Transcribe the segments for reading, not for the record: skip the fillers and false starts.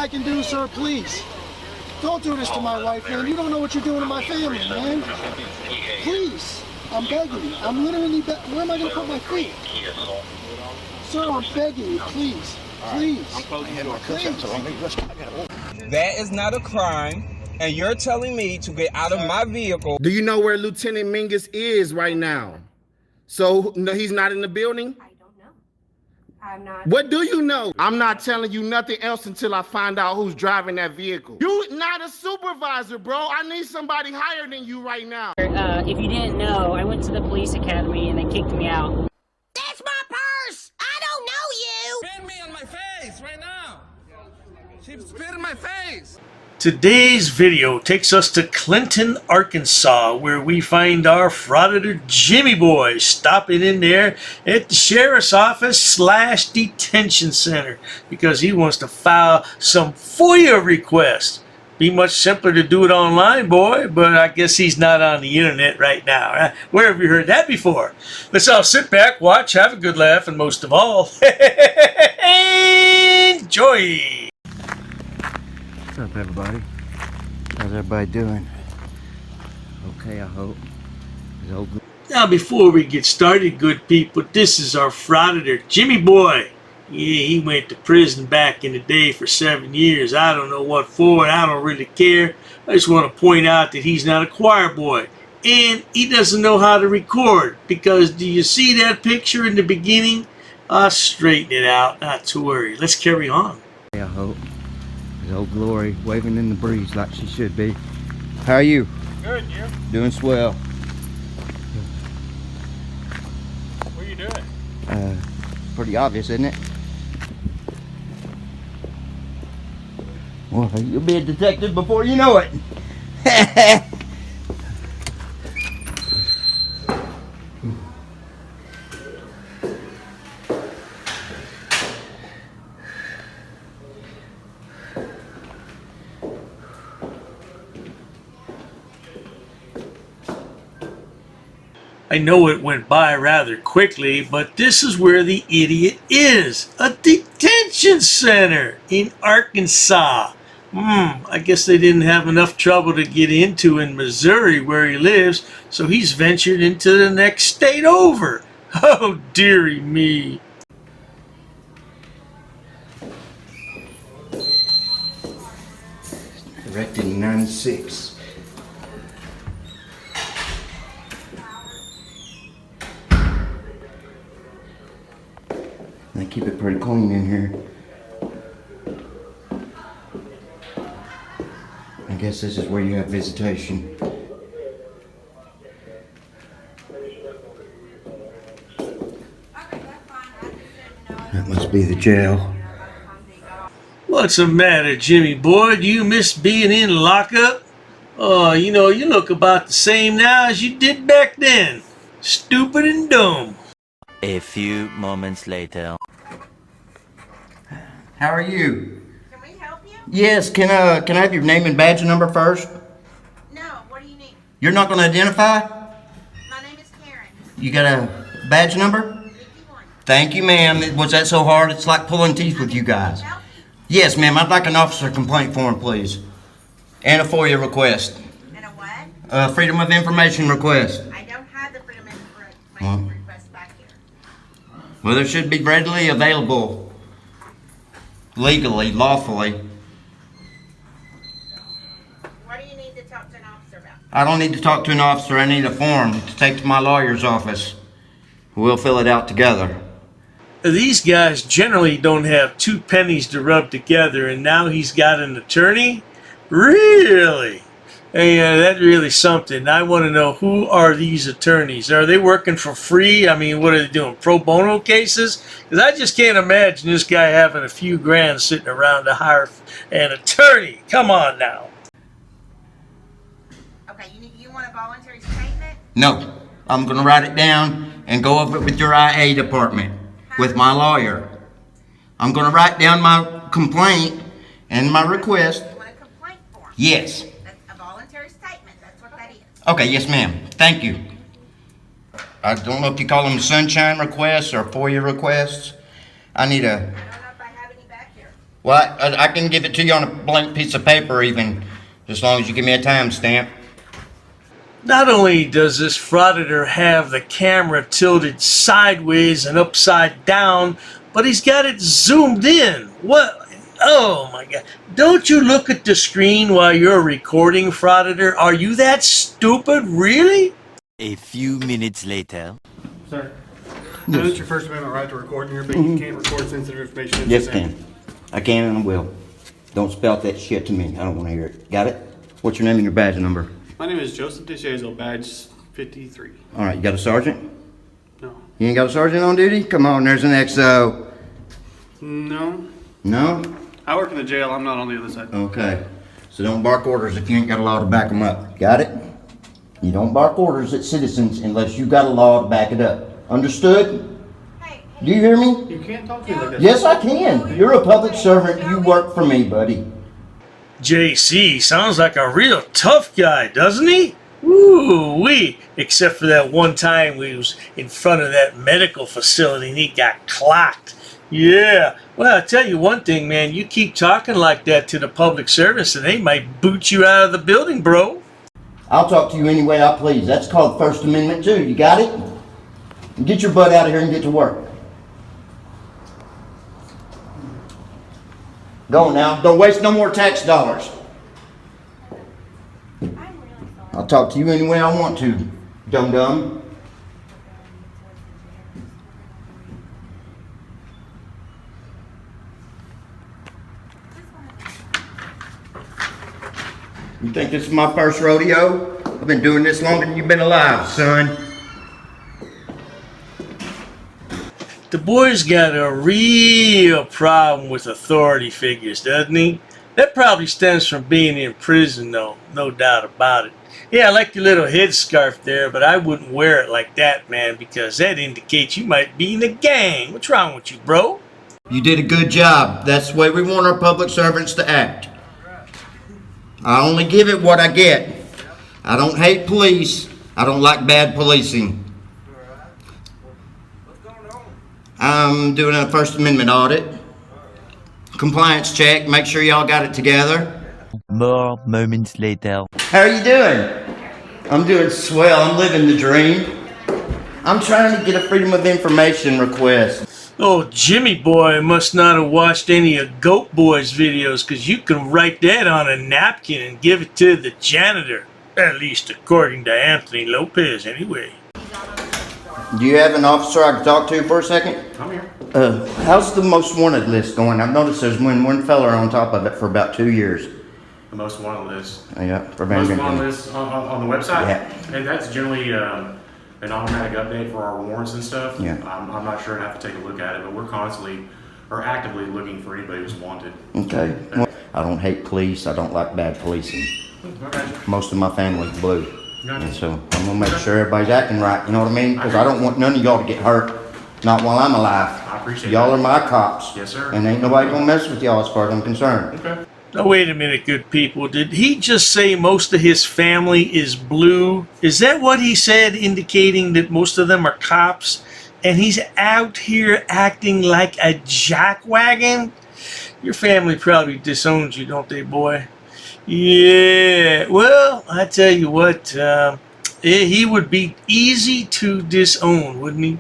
I can do, sir, please. Don't do this to my wife, man. You don't know what you're doing to my family, man. Please. I'm begging you. I'm literally where am I going to put my feet? Sir, I'm begging you, please. Please. Please. That is not a crime, and you're telling me to get out of my vehicle. Do you know where Lieutenant Mingus is right now? So, no, he's not in the building? I don't know. I'm not. What do you know? I'm not telling you nothing else until I find out who's driving that vehicle. You not a supervisor, bro. I need somebody higher than you right now. If you didn't know, I went to the police academy and they kicked me out. That's my purse! I don't know you! Spit me on my face right now. She spit in my face. Today's video takes us to Clinton, Arkansas, where we find our Frauditor JimmyBoy stopping in there at the sheriff's office / detention center because he wants to file some FOIA requests. Be much simpler to do it online, boy, but I guess he's not on the internet right now. Where have you heard that before? Let's all sit back, watch, have a good laugh, and most of all, enjoy! What's up, everybody? How's everybody doing? Okay, I hope. Now, before we get started, good people, this is our Frauditor, JimmyBoy. Yeah, he went to prison back in the day for 7 years. I don't know what for, and I don't really care. I just want to point out that he's not a choir boy. And he doesn't know how to record. Because, do you see that picture in the beginning? I'll straighten it out, not to worry. Let's carry on. I hope. His old glory waving in the breeze like she should be. How are you? Good, you? Doing swell. What are you doing? Pretty obvious, isn't it? Well, you'll be a detective before you know it. I know it went by rather quickly, but this is where the idiot is. A detention center in Arkansas. I guess they didn't have enough trouble to get into in Missouri where he lives, so he's ventured into the next state over. Oh, dearie me. Erected in 96. They keep it pretty clean in here. I guess this is where you have visitation. That must be the jail. What's the matter, Jimmy boy? Do you miss being in lockup? Oh, you know, you look about the same now as you did back then. Stupid and dumb. A few moments later. How are you? Can we help you? Yes, can I have your name and badge number first? No, what do you need? You're not going to identify? My name is Karen. You got a badge number? 51. Thank you, ma'am. Was that so hard? It's like pulling teeth with you guys. Help you? Yes, ma'am. I'd like an officer complaint form, please. And a FOIA request. And a what? Freedom of Information request. I don't have the Freedom of Information request back here. Well, there should be readily available, legally, lawfully. What do you need to talk to an officer about? I don't need to talk to an officer. I need a form to take to my lawyer's office. We'll fill it out together. These guys generally don't have 2 pennies to rub together, and now he's got an attorney? Really? Hey, that's really something. I want to know, who are these attorneys? Are they working for free? I mean, what are they doing, pro bono cases? Because I just can't imagine this guy having a few grand sitting around to hire an attorney. Come on now. Okay, you want a voluntary statement? No, I'm going to write it down and go over it with your IA department, with my lawyer. I'm going to write down my complaint and my request. You want a complaint form? Yes. That's a voluntary statement. That's what that is. Okay, yes, ma'am. Thank you. I don't know if you call them sunshine requests or FOIA requests. I need a... I don't know if I have any back here. Well, I can give it to you on a blank piece of paper even, as long as you give me a timestamp. Not only does this Frauditor have the camera tilted sideways and upside down, but he's got it zoomed in. What? Oh my God. Don't you look at the screen while you're recording, Frauditor? Are you that stupid? Really? A few minutes later. Sir, I know it's your First Amendment right to record here, but you can't record sensitive information. Yes, can. I can and I will. Don't spout that shit to me. I don't want to hear it. Got it? What's your name and your badge number? My name is Joseph DeShazel, badge 53. All right, you got a sergeant? No. You ain't got a sergeant on duty? Come on, there's an XO. No. No? I work in the jail. I'm not on the other side. Okay. So don't bark orders if you ain't got a law to back them up. Got it? You don't bark orders at citizens unless you got a law to back it up. Understood? Do you hear me? You can't talk to me like that. Yes, I can. You're a public servant. You work for me, buddy. JC sounds like a real tough guy, doesn't he? Woo-wee. Except for that one time we was in front of that medical facility and he got clocked. Yeah. Well, I'll tell you one thing, man. You keep talking like that to the public service and they might boot you out of the building, bro. I'll talk to you any way I please. That's called First Amendment too. You got it? Get your butt out of here and get to work. Go now. Don't waste no more tax dollars. I'll talk to you any way I want to, dum-dum. You think this is my first rodeo? I've been doing this longer than you've been alive, son. The boy's got a real problem with authority figures, doesn't he? That probably stems from being in prison, though, no doubt about it. Yeah, I like your little headscarf there, but I wouldn't wear it like that, man, because that indicates you might be in a gang. What's wrong with you, bro? You did a good job. That's the way we want our public servants to act. I only give it what I get. I don't hate police. I don't like bad policing. I'm doing a First Amendment audit. Compliance check. Make sure y'all got it together. More moments later. How are you doing? I'm doing swell. I'm living the dream. I'm trying to get a Freedom of Information request. Oh, JimmyBoy must not have watched any of Goat Boy's videos, because you can write that on a napkin and give it to the janitor. At least according to Anthony Lopez, anyway. Do you have an officer I can talk to for a second? I'm here. How's the most wanted list going? I've noticed there's one fella on top of it for about 2 years. The most wanted list. Yeah, for Most Van wanted list on the website? Yeah. And that's generally an automatic update for our warrants and stuff. Yeah. I'm not sure. I'd have to take a look at it, but we're constantly or actively looking for anybody who's wanted. Okay. Well, I don't hate police. I don't like bad policing. Okay. Most of my family's blue. Gotcha. And so I'm gonna make sure everybody's acting right, you know what I mean? Because I don't want none of y'all to get hurt, not while I'm alive. I appreciate Y'all that. are my cops. Yes, sir. And ain't nobody gonna mess with y'all as far as I'm concerned. Okay. Now, wait a minute, good people. Did he just say most of his family is blue? Is that what he said, indicating that most of them are cops? And he's out here acting like a jackwagon? Your family probably disowns you, don't they, boy? Yeah, well, I tell you what, he would be easy to disown, wouldn't he?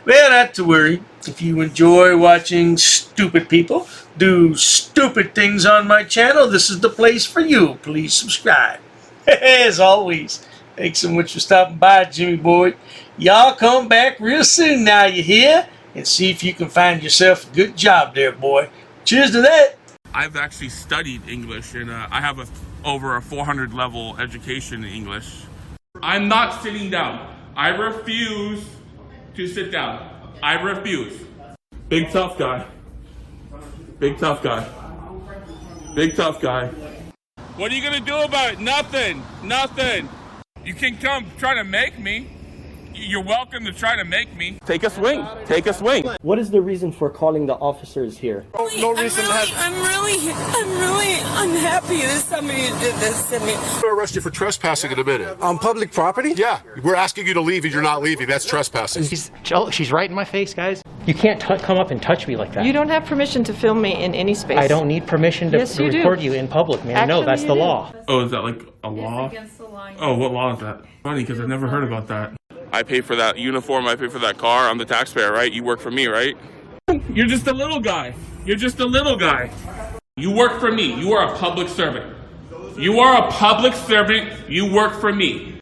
Well, not to worry. If you enjoy watching stupid people do stupid things on my channel, this is the place for you. Please subscribe. As always, thanks so much for stopping by, JimmyBoy. Y'all come back real soon now, you hear? And see if you can find yourself a good job there, boy. Cheers to that. I've actually studied English, and I have over a 400 level education in English. I'm not sitting down. I refuse to sit down. I refuse. Big tough guy. Big tough guy. Big tough guy. What are you gonna do about it? Nothing. Nothing. You can come try to make me. You're welcome to try to make me. Take a swing. Take a swing. What is the reason for calling the officers here? No reason. I'm really unhappy that somebody did this to me. I'm gonna arrest you for trespassing in a minute. On public property? Yeah, we're asking you to leave and you're not leaving. That's trespassing. She's right in my face, guys. You can't come up and touch me like that. You don't have permission to film me in any space. I don't need permission to Yes, you do. record you in public, man. Actually, No, that's you the do. law. Oh, is that like a law? Against the law. Oh, what law is that? Funny, because I never heard about that. I pay for that uniform, I pay for that car, I'm the taxpayer, right? You work for me, right? You're just a little guy. You're just a little guy. You work for me. You are a public servant. You are a public servant. You work for me.